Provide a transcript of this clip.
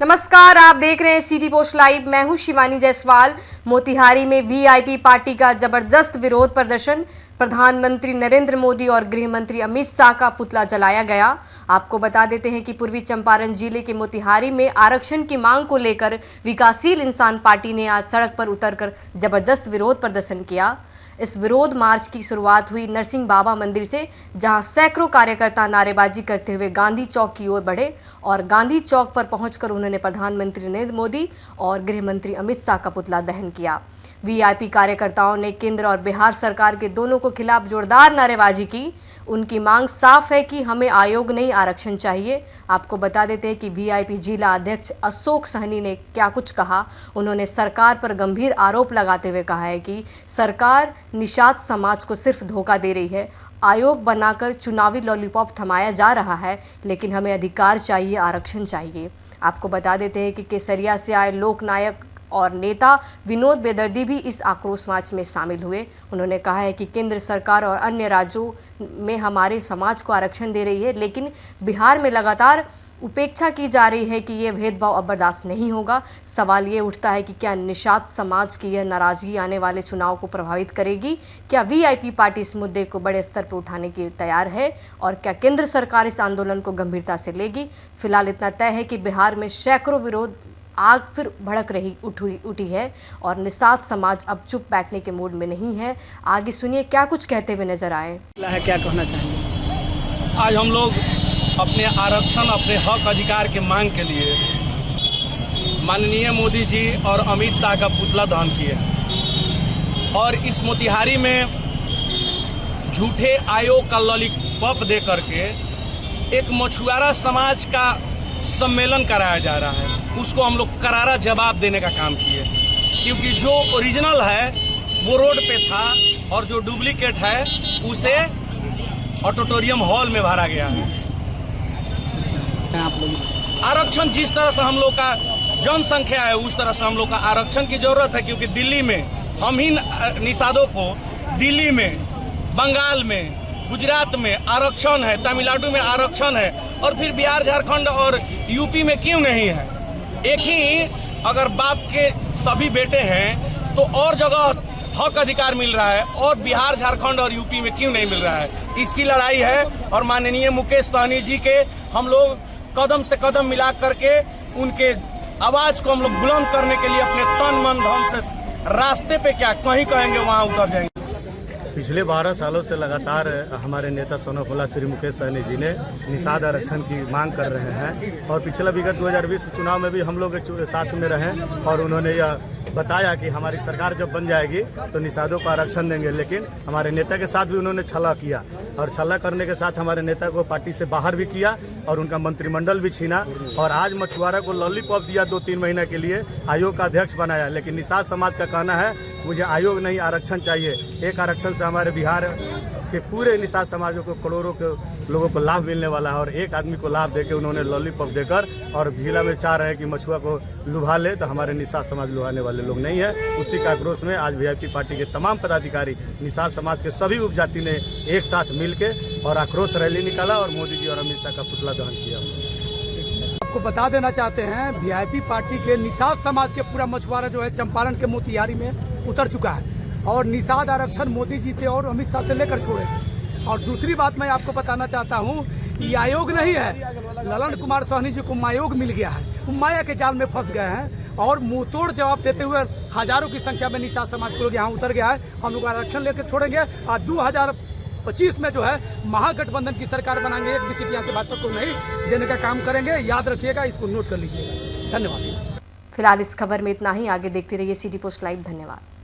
नमस्कार, आप देख रहे हैं सिटी पोस्ट लाइव। मैं हूं शिवानी जायसवाल। मोतिहारी में वीआईपी पार्टी का जबरदस्त विरोध प्रदर्शन। प्रधानमंत्री नरेंद्र मोदी और गृह मंत्री अमित शाह का पुतला जलाया गया। आपको बता देते हैं कि पूर्वी चंपारण जिले के मोतिहारी में आरक्षण की मांग को लेकर विकासशील इंसान पार्टी ने आज सड़क पर उतरकर जबरदस्त विरोध प्रदर्शन किया। इस विरोध मार्च की शुरुआत हुई नरसिंह बाबा मंदिर से, जहां सैकड़ों कार्यकर्ता नारेबाजी करते हुए गांधी चौक की ओर बढ़े और गांधी चौक पर पहुंचकर उन्होंने प्रधानमंत्री नरेंद्र मोदी और गृह मंत्री अमित शाह का पुतला दहन किया। वीआईपी कार्यकर्ताओं ने केंद्र और बिहार सरकार के दोनों को खिलाफ जोरदार नारेबाजी की। उनकी मांग साफ है कि हमें आयोग नहीं आरक्षण चाहिए। आपको बता देते हैं कि वीआईपी जिला अध्यक्ष अशोक सहनी ने क्या कुछ कहा। उन्होंने सरकार पर गंभीर आरोप लगाते हुए कहा है कि सरकार निषाद समाज को सिर्फ धोखा दे रही है। आयोग बनाकर चुनावी लॉलीपॉप थमाया जा रहा है, लेकिन हमें अधिकार चाहिए, आरक्षण चाहिए। आपको बता देते हैं कि केसरिया से आए लोकनायक और नेता विनोद बेदर्दी भी इस आक्रोश मार्च में शामिल हुए। उन्होंने कहा है कि केंद्र सरकार और अन्य राज्यों में हमारे समाज को आरक्षण दे रही है, लेकिन बिहार में लगातार उपेक्षा की जा रही है कि ये भेदभाव अब बर्दाश्त नहीं होगा। सवाल ये उठता है कि क्या निषाद समाज की यह नाराजगी आने वाले चुनाव को प्रभावित करेगी? क्या वीआईपी पार्टी इस मुद्दे को बड़े स्तर पर उठाने की तैयार है और क्या केंद्र सरकार इस आंदोलन को गंभीरता से लेगी? फिलहाल इतना तय है कि बिहार में सैकड़ों विरोध आग फिर भड़क रही उठी है और निषाद समाज अब चुप बैठने के मूड में नहीं है। आगे सुनिए क्या कुछ कहते हुए नजर आए। क्या कहना चाहेंगे? आज हम लोग अपने आरक्षण, अपने हक अधिकार के मांग के लिए माननीय मोदी जी और अमित शाह का पुतला दहन किए और इस मोतिहारी में झूठे आयोग का लॉलीपॉप दे करके एक मछुआरा समाज का सम्मेलन कराया जा रहा है। उसको हम लोग करारा जवाब देने का काम किए, क्योंकि जो ओरिजिनल है वो रोड पे था और जो डुप्लीकेट है उसे ऑडिटोरियम हॉल में भरा गया है। आरक्षण जिस तरह से हम लोग का जनसंख्या है उस तरह से हम लोग का आरक्षण की जरूरत है, क्योंकि दिल्ली में हम ही निषादों को, दिल्ली में, बंगाल में, गुजरात में आरक्षण है, तमिलनाडु में आरक्षण है और फिर बिहार, झारखंड और यूपी में क्यों नहीं है? एक ही अगर बाप के सभी बेटे हैं तो और जगह हक अधिकार मिल रहा है और बिहार, झारखंड और यूपी में क्यों नहीं मिल रहा है? इसकी लड़ाई है और माननीय मुकेश सहनी जी के हम लोग कदम से कदम मिला करके उनके आवाज को हम लोग बुलंद करने के लिए अपने तन मन धन से रास्ते पे क्या कहीं कहेंगे वहां उतर जाएंगे। पिछले 12 सालों से लगातार हमारे नेता सोनाफोला श्री मुकेश सहनी जी ने निषाद आरक्षण की मांग कर रहे हैं और पिछला विगत 2020 चुनाव में भी हम लोग साथ में रहे और उन्होंने यह बताया कि हमारी सरकार जब बन जाएगी तो निषादों को आरक्षण देंगे। लेकिन हमारे नेता के साथ भी उन्होंने छला किया और छला करने के साथ हमारे नेता को पार्टी से बाहर भी किया और उनका मंत्रिमंडल भी छीना और आज मछुआरा को लॉलीपॉप दिया 2-3 महीने के लिए, आयोग का अध्यक्ष बनाया। लेकिन निषाद समाज का कहना है मुझे आयोग नहीं, आरक्षण चाहिए। एक आरक्षण से हमारे बिहार के पूरे निषाद समाजों को, करोड़ों के लोगों को लाभ मिलने वाला है और एक आदमी को लाभ देके उन्होंने लॉलीपॉप देकर और जिला में चाह रहे हैं कि मछुआ को लुभा ले, तो हमारे निषाद समाज लुभाने वाले लोग नहीं है। उसी का आक्रोश में आज वीआईपी पार्टी के तमाम पदाधिकारी, निषाद समाज के सभी उपजाति ने एक साथ मिलके और आक्रोश रैली निकाला और मोदी जी और अमित शाह का पुतला दहन किया। आपको बता देना चाहते हैं वीआईपी पार्टी के निषाद समाज के पूरा मछुआरा जो है चंपारण के मोतिहारी में उतर चुका है और निषाद आरक्षण मोदी जी से और अमित शाह से लेकर छोड़े। और दूसरी बात मैं आपको बताना चाहता हूं, ये आयोग नहीं है, ललन कुमार सहनी जी को मायोग मिल गया है। वो माया के जाल में फंस गए हैं और मुंहतोड़ जवाब देते हुए हजारों की संख्या में निषाद समाज के लोग यहाँ उतर गया है। हम लोग आरक्षण लेकर छोड़ेंगे और 2025 में जो है महागठबंधन की सरकार बनाएंगे। एक भी सीट यहाँ के भाजपा को नहीं देने का काम करेंगे। याद रखिएगा, इसको नोट कर लीजिएगा। धन्यवाद। फिलहाल इस खबर में इतना ही। आगे देखते रहिए सिटी पोस्ट लाइव। धन्यवाद।